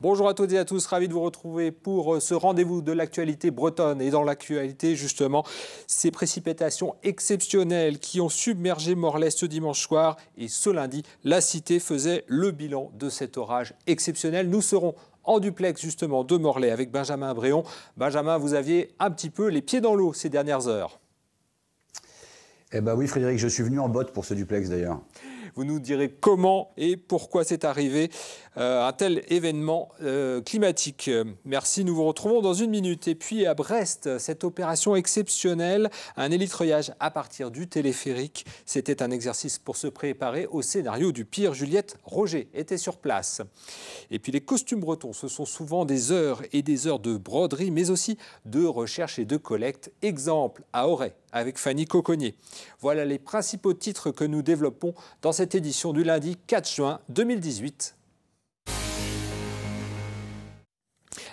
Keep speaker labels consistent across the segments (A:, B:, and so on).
A: Bonjour à toutes et à tous, ravi de vous retrouver pour ce rendez-vous de l'actualité bretonne. Et dans l'actualité, justement, ces précipitations exceptionnelles qui ont submergé Morlaix ce dimanche soir. Et ce lundi, la cité faisait le bilan de cet orage exceptionnel. Nous serons en duplex justement de Morlaix avec Benjamin Bréon. Benjamin, vous aviez un petit peu les pieds dans l'eau ces dernières heures.
B: Eh bien oui Frédéric, je suis venu en botte pour ce duplex d'ailleurs.
A: Vous nous direz comment et pourquoi c'est arrivé un tel événement climatique. Merci, nous vous retrouvons dans une minute. Et puis à Brest, cette opération exceptionnelle, un élytreuillage à partir du téléphérique. C'était un exercice pour se préparer au scénario du pire. Juliette Roger était sur place. Et puis les costumes bretons, ce sont souvent des heures et des heures de broderie, mais aussi de recherche et de collecte. Exemple à Auray avec Fanny Coconnier. Voilà les principaux titres que nous développons dans cette édition du lundi 4 juin 2018.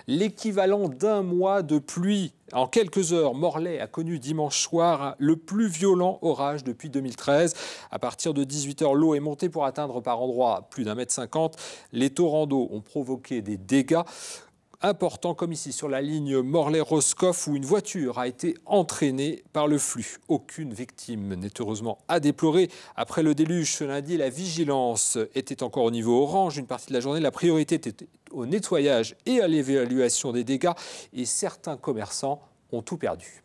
A: L'équivalent d'un mois de pluie. En quelques heures, Morlaix a connu dimanche soir le plus violent orage depuis 2013. À partir de 18 h, l'eau est montée pour atteindre par endroits plus d'1,50 m. Les torrents d'eau ont provoqué des dégâts importants, comme ici sur la ligne Morlaix-Roscoff, où une voiture a été entraînée par le flux. Aucune victime n'est heureusement à déplorer. Après le déluge ce lundi, la vigilance était encore au niveau orange. Une partie de la journée, la priorité était au nettoyage et à l'évaluation des dégâts. Et certains commerçants ont tout perdu.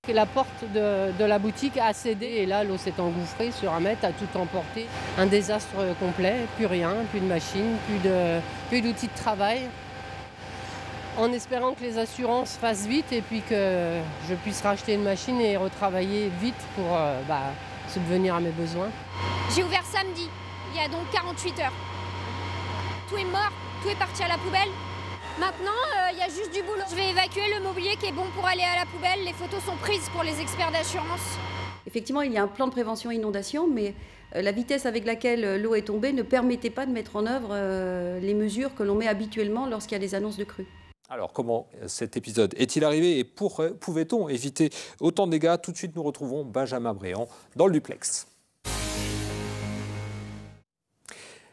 C: La porte de la boutique a cédé et là l'eau s'est engouffrée sur 1 mètre, a tout emporté. Un désastre complet, plus rien, plus de machines, plus d'outils de travail. En espérant que les assurances fassent vite et puis que je puisse racheter une machine et retravailler vite pour subvenir à mes besoins.
D: J'ai ouvert samedi, il y a donc 48 heures. Tout est mort, tout est parti à la poubelle. Maintenant, il y a juste du boulot. Je vais évacuer le mobilier qui est bon pour aller à la poubelle. Les photos sont prises pour les experts d'assurance.
E: Effectivement, il y a un plan de prévention inondation, mais la vitesse avec laquelle l'eau est tombée ne permettait pas de mettre en œuvre les mesures que l'on met habituellement lorsqu'il y a des annonces de crue.
A: Alors, comment cet épisode est-il arrivé et pouvait-on éviter autant de dégâts? Tout de suite, nous retrouvons Benjamin Bréon dans le duplex.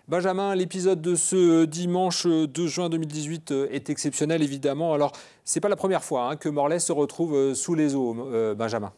A: Benjamin, l'épisode de ce dimanche 2 juin 2018 est exceptionnel, évidemment. Alors, ce n'est pas la première fois que Morlaix se retrouve sous les eaux, Benjamin.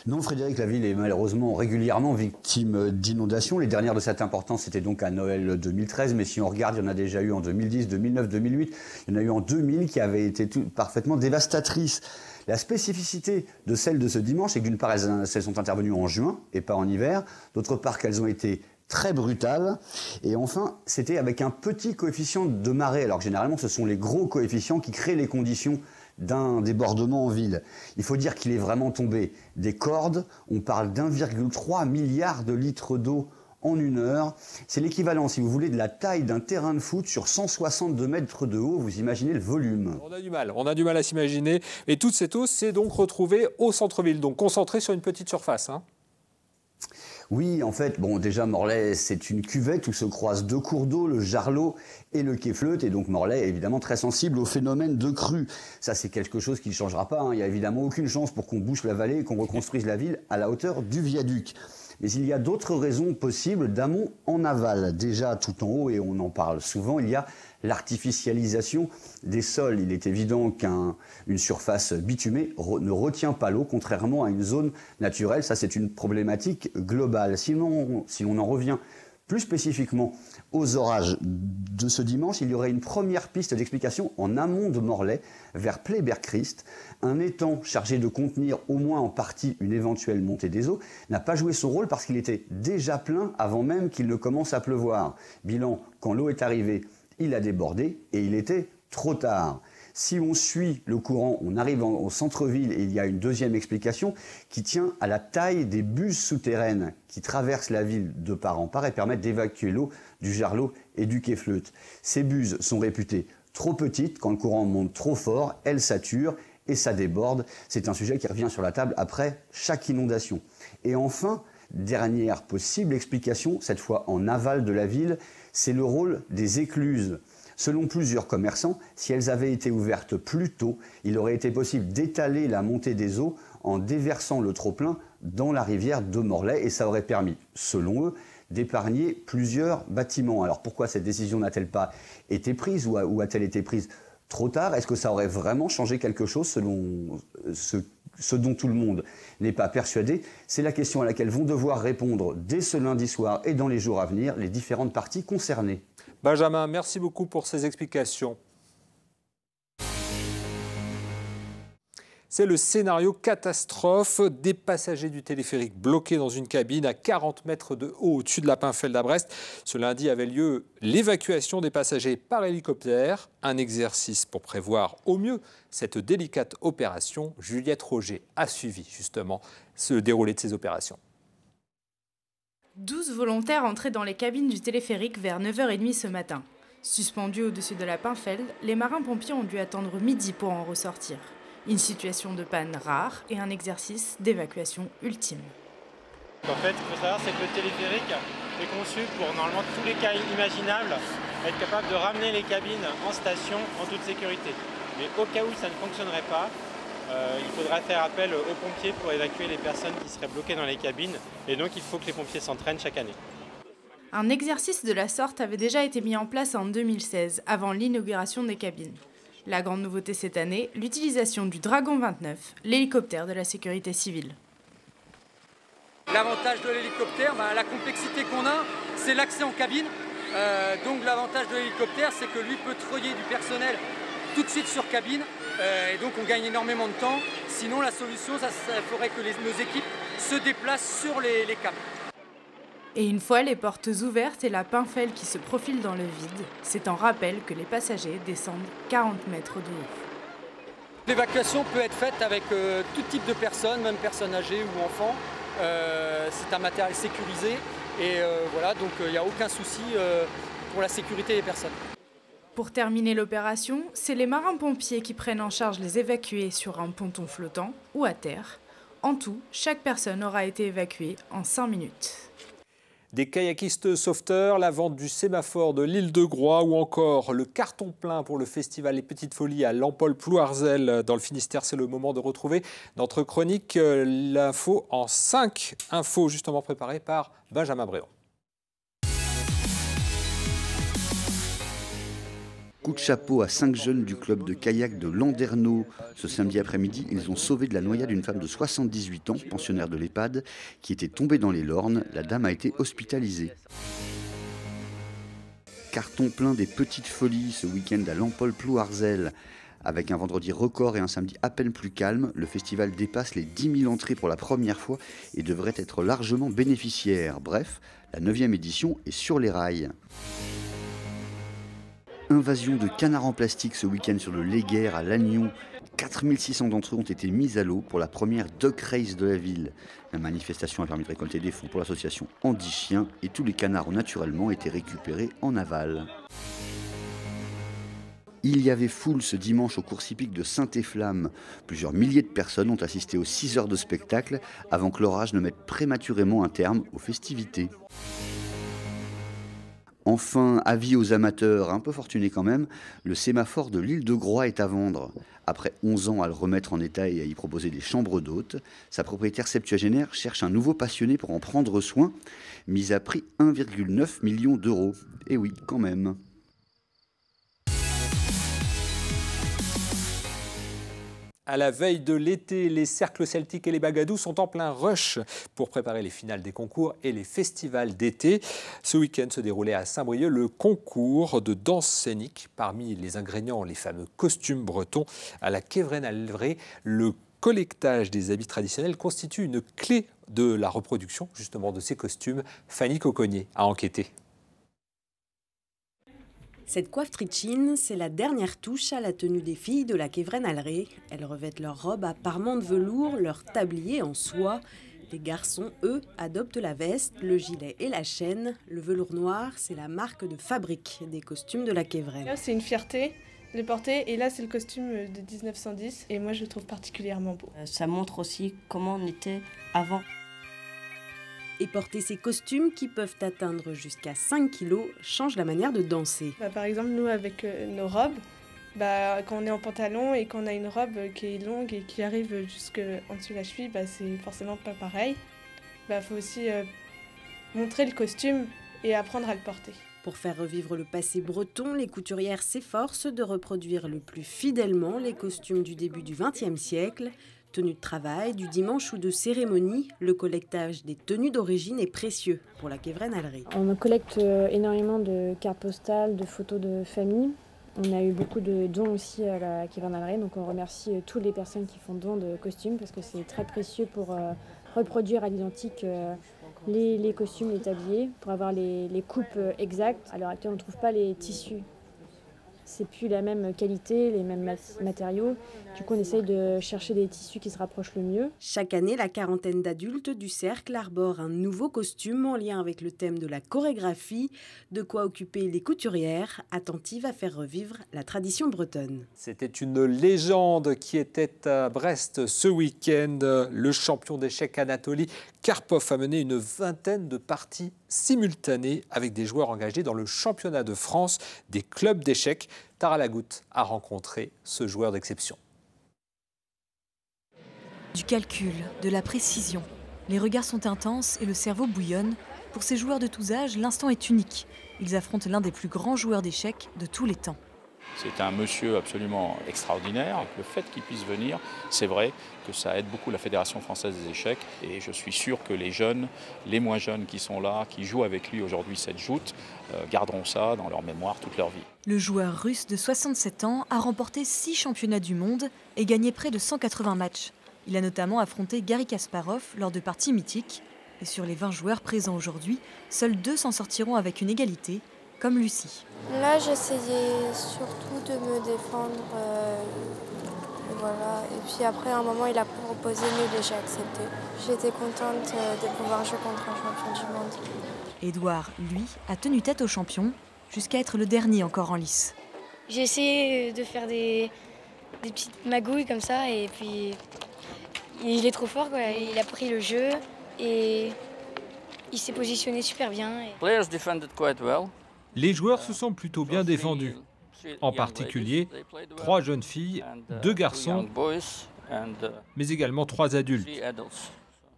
B: Non, Frédéric, la ville est malheureusement régulièrement victime d'inondations. Les dernières de cette importance, c'était donc à Noël 2013. Mais si on regarde, il y en a déjà eu en 2010, 2009, 2008. Il y en a eu en 2000 qui avaient été parfaitement dévastatrices. La spécificité de celles de ce dimanche, c'est que d'une part, elles sont intervenues en juin et pas en hiver. D'autre part, qu'elles ont été très brutales. Et enfin, c'était avec un petit coefficient de marée. Alors que généralement, ce sont les gros coefficients qui créent les conditions d'un débordement en ville. Il faut dire qu'il est vraiment tombé des cordes. On parle d'1,3 milliard de litres d'eau en 1 heure. C'est l'équivalent, si vous voulez, de la taille d'un terrain de foot sur 162 mètres de haut. Vous imaginez le volume. On
A: a du mal à s'imaginer. Et toute cette eau s'est donc retrouvée au centre-ville, donc concentrée sur une petite surface.
B: Oui, en fait, bon, déjà Morlaix, c'est une cuvette où se croisent 2 cours d'eau, le Jarlot et le Quai-Fleutte. Et donc Morlaix est évidemment très sensible au phénomène de crue. Ça, c'est quelque chose qui ne changera pas. Il n'y a évidemment aucune chance pour qu'on bouche la vallée et qu'on reconstruise la ville à la hauteur du viaduc. Mais il y a d'autres raisons possibles d'amont en aval. Déjà, tout en haut, et on en parle souvent, il y a l'artificialisation des sols. Il est évident qu'une surface bitumée ne retient pas l'eau, contrairement à une zone naturelle. Ça, c'est une problématique globale. Sinon, si l'on en revient plus spécifiquement aux orages de ce dimanche, il y aurait une première piste d'explication en amont de Morlaix, vers Pleyber-Christ. Un étang chargé de contenir au moins en partie une éventuelle montée des eaux n'a pas joué son rôle parce qu'il était déjà plein avant même qu'il ne commence à pleuvoir. Bilan, quand l'eau est arrivée, il a débordé et il était trop tard. Si on suit le courant, on arrive au centre-ville et il y a une deuxième explication qui tient à la taille des buses souterraines qui traversent la ville de part en part et permettent d'évacuer l'eau du Jarlot et du Quai-Fleutte. Ces buses sont réputées trop petites. Quand le courant monte trop fort, elles saturent et ça déborde. C'est un sujet qui revient sur la table après chaque inondation. Et enfin, dernière possible explication, cette fois en aval de la ville, c'est le rôle des écluses. Selon plusieurs commerçants, si elles avaient été ouvertes plus tôt, il aurait été possible d'étaler la montée des eaux en déversant le trop-plein dans la rivière de Morlaix et ça aurait permis, selon eux, d'épargner plusieurs bâtiments. Alors pourquoi cette décision n'a-t-elle pas été prise ou a-t-elle été prise trop tard? Est-ce que ça aurait vraiment changé quelque chose selon ce dont tout le monde n'est pas persuadé? C'est la question à laquelle vont devoir répondre dès ce lundi soir et dans les jours à venir les différentes parties concernées.
A: Benjamin, merci beaucoup pour ces explications. C'est le scénario catastrophe, des passagers du téléphérique bloqués dans une cabine à 40 mètres de haut au-dessus de la Pinfeld à Brest. Ce lundi avait lieu l'évacuation des passagers par hélicoptère, un exercice pour prévoir au mieux cette délicate opération. Juliette Roger a suivi justement ce déroulé de ces opérations.
F: 12 volontaires entraient dans les cabines du téléphérique vers 9h30 ce matin. Suspendus au-dessus de la Pinfeld, les marins-pompiers ont dû attendre midi pour en ressortir. Une situation de panne rare et un exercice d'évacuation ultime.
G: En fait, il faut savoir c'est que le téléphérique est conçu pour normalement tous les cas imaginables, être capable de ramener les cabines en station en toute sécurité. Mais au cas où ça ne fonctionnerait pas, il faudra faire appel aux pompiers pour évacuer les personnes qui seraient bloquées dans les cabines. Et donc il faut que les pompiers s'entraînent chaque année.
F: Un exercice de la sorte avait déjà été mis en place en 2016, avant l'inauguration des cabines. La grande nouveauté cette année, l'utilisation du Dragon 29, l'hélicoptère de la sécurité civile.
H: L'avantage de l'hélicoptère, la complexité qu'on a, c'est l'accès en cabine. Donc l'avantage de l'hélicoptère, c'est que lui peut treuiller du personnel tout de suite sur cabine. Et donc on gagne énormément de temps. Sinon la solution, ça ferait que nos équipes se déplacent sur les câbles.
F: Et une fois les portes ouvertes et la Pinfeld qui se profile dans le vide, c'est en rappel que les passagers descendent 40 mètres de haut.
H: L'évacuation peut être faite avec tout type de personnes, même personnes âgées ou enfants. C'est un matériel sécurisé et voilà, donc il n'y a aucun souci pour la sécurité des personnes.
F: Pour terminer l'opération, c'est les marins-pompiers qui prennent en charge les évacués sur un ponton flottant ou à terre. En tout, chaque personne aura été évacuée en 5 minutes.
A: Des kayakistes sauveteurs, la vente du sémaphore de l'île de Groix ou encore le carton plein pour le festival Les Petites Folies à Lampol-Plouarzel dans le Finistère. C'est le moment de retrouver notre chronique l'info en 5 infos justement préparées par Benjamin Bréant.
B: Coup de chapeau à 5 jeunes du club de kayak de Landerneau. Ce samedi après-midi, ils ont sauvé de la noyade une femme de 78 ans, pensionnaire de l'EHPAD, qui était tombée dans les Lornes. La dame a été hospitalisée. Carton plein des Petites Folies ce week-end à Lampol-Plouarzel. Avec un vendredi record et un samedi à peine plus calme, le festival dépasse les 10 000 entrées pour la première fois et devrait être largement bénéficiaire. Bref, la 9e édition est sur les rails. Invasion de canards en plastique ce week-end sur le Léguerre à Lannion. 4600 d'entre eux ont été mis à l'eau pour la première Duck Race de la ville. La manifestation a permis de récolter des fonds pour l'association Andy Chien et tous les canards ont naturellement été récupérés en aval. Il y avait foule ce dimanche au cours hippique de Saint-Efflamme. Plusieurs milliers de personnes ont assisté aux 6 heures de spectacle avant que l'orage ne mette prématurément un terme aux festivités. Enfin, avis aux amateurs, un peu fortunés quand même, le sémaphore de l'île de Groix est à vendre. Après 11 ans à le remettre en état et à y proposer des chambres d'hôtes, sa propriétaire septuagénaire cherche un nouveau passionné pour en prendre soin, mise à prix 1,9 million d'euros. Et oui, quand même.
A: À la veille de l'été, les cercles celtiques et les bagadous sont en plein rush pour préparer les finales des concours et les festivals d'été. Ce week-end se déroulait à Saint-Brieuc le concours de danse scénique. Parmi les ingrédients, les fameux costumes bretons. À la Quévren-Alvré, le collectage des habits traditionnels constitue une clé de la reproduction justement de ces costumes. Fanny Coconnier a enquêté.
I: Cette coiffe tritchine, c'est la dernière touche à la tenue des filles de la Quévren-Alvré. Elles revêtent leurs robes à parements de velours, leurs tabliers en soie. Les garçons, eux, adoptent la veste, le gilet et la chaîne. Le velours noir, c'est la marque de fabrique des costumes de la Quévren.
J: C'est une fierté de le porter et là c'est le costume de 1910 et moi je le trouve particulièrement beau.
K: Ça montre aussi comment on était avant.
I: Et porter ces costumes qui peuvent atteindre jusqu'à 5 kilos change la manière de danser.
J: Par exemple, nous avec nos robes, quand on est en pantalon et qu'on a une robe qui est longue et qui arrive jusqu'en dessous de la cheville, c'est forcément pas pareil. Faut aussi montrer le costume et apprendre à le porter.
I: Pour faire revivre le passé breton, les couturières s'efforcent de reproduire le plus fidèlement les costumes du début du XXe siècle. Tenues de travail, du dimanche ou de cérémonie, le collectage des tenues d'origine est précieux pour la Quévrenalerie.
L: On collecte énormément de cartes postales, de photos de famille. On a eu beaucoup de dons aussi à la Quévrenalerie, donc on remercie toutes les personnes qui font don de costumes parce que c'est très précieux pour reproduire à l'identique les costumes, les tabliers, pour avoir les coupes exactes. À l'heure actuelle, on ne trouve pas les tissus. C'est plus la même qualité, les mêmes matériaux. Du coup, on essaye de chercher des tissus qui se rapprochent le mieux.
I: Chaque année, la quarantaine d'adultes du cercle arbore un nouveau costume en lien avec le thème de la chorégraphie, de quoi occuper les couturières, attentives à faire revivre la tradition bretonne.
A: C'était une légende qui était à Brest ce week-end. Le champion d'échecs Anatoly Karpov a mené une vingtaine de parties simultanées avec des joueurs engagés dans le championnat de France des clubs d'échecs. Tara Lagoutte a rencontré ce joueur d'exception.
M: Du calcul, de la précision. Les regards sont intenses et le cerveau bouillonne. Pour ces joueurs de tous âges, l'instant est unique. Ils affrontent l'un des plus grands joueurs d'échecs de tous les temps.
N: C'est un monsieur absolument extraordinaire. Le fait qu'il puisse venir, c'est vrai que ça aide beaucoup la Fédération française des échecs. Et je suis sûr que les jeunes, les moins jeunes qui sont là, qui jouent avec lui aujourd'hui cette joute, garderont ça dans leur mémoire toute leur vie.
M: Le joueur russe de 67 ans a remporté 6 championnats du monde et gagné près de 180 matchs. Il a notamment affronté Garry Kasparov lors de parties mythiques. Et sur les 20 joueurs présents aujourd'hui, seuls 2 s'en sortiront avec une égalité, comme Lucie.
O: Là, j'essayais surtout de me défendre. Voilà. Et puis après, à un moment, il a proposé nul et j'ai accepté. J'étais contente de pouvoir jouer contre un champion du monde.
M: Édouard, lui, a tenu tête au champion, jusqu'à être le dernier encore en lice.
P: J'ai essayé de faire des petites magouilles comme ça, et puis il est trop fort, quoi. Il a pris le jeu et il s'est positionné super bien.
Q: Players defended quite well.
A: Les joueurs se sont plutôt bien défendus. En particulier, 3 jeunes filles, 2 garçons, mais également 3 adultes.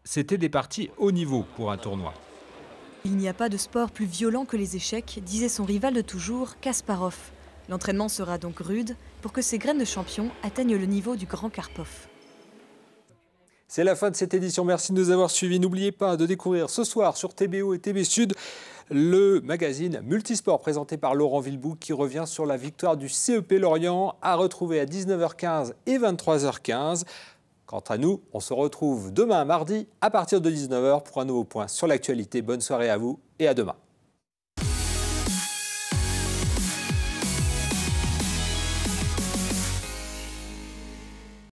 A: C'était des parties haut niveau pour un tournoi.
M: Il n'y a pas de sport plus violent que les échecs, disait son rival de toujours, Kasparov. L'entraînement sera donc rude pour que ces graines de champion atteignent le niveau du grand Karpov.
A: C'est la fin de cette édition. Merci de nous avoir suivis. N'oubliez pas de découvrir ce soir sur TBO et TB Sud le magazine Multisport présenté par Laurent Villebout qui revient sur la victoire du CEP Lorient à retrouver à 19h15 et 23h15. Quant à nous, on se retrouve demain mardi à partir de 19h pour un nouveau point sur l'actualité. Bonne soirée à vous et à demain.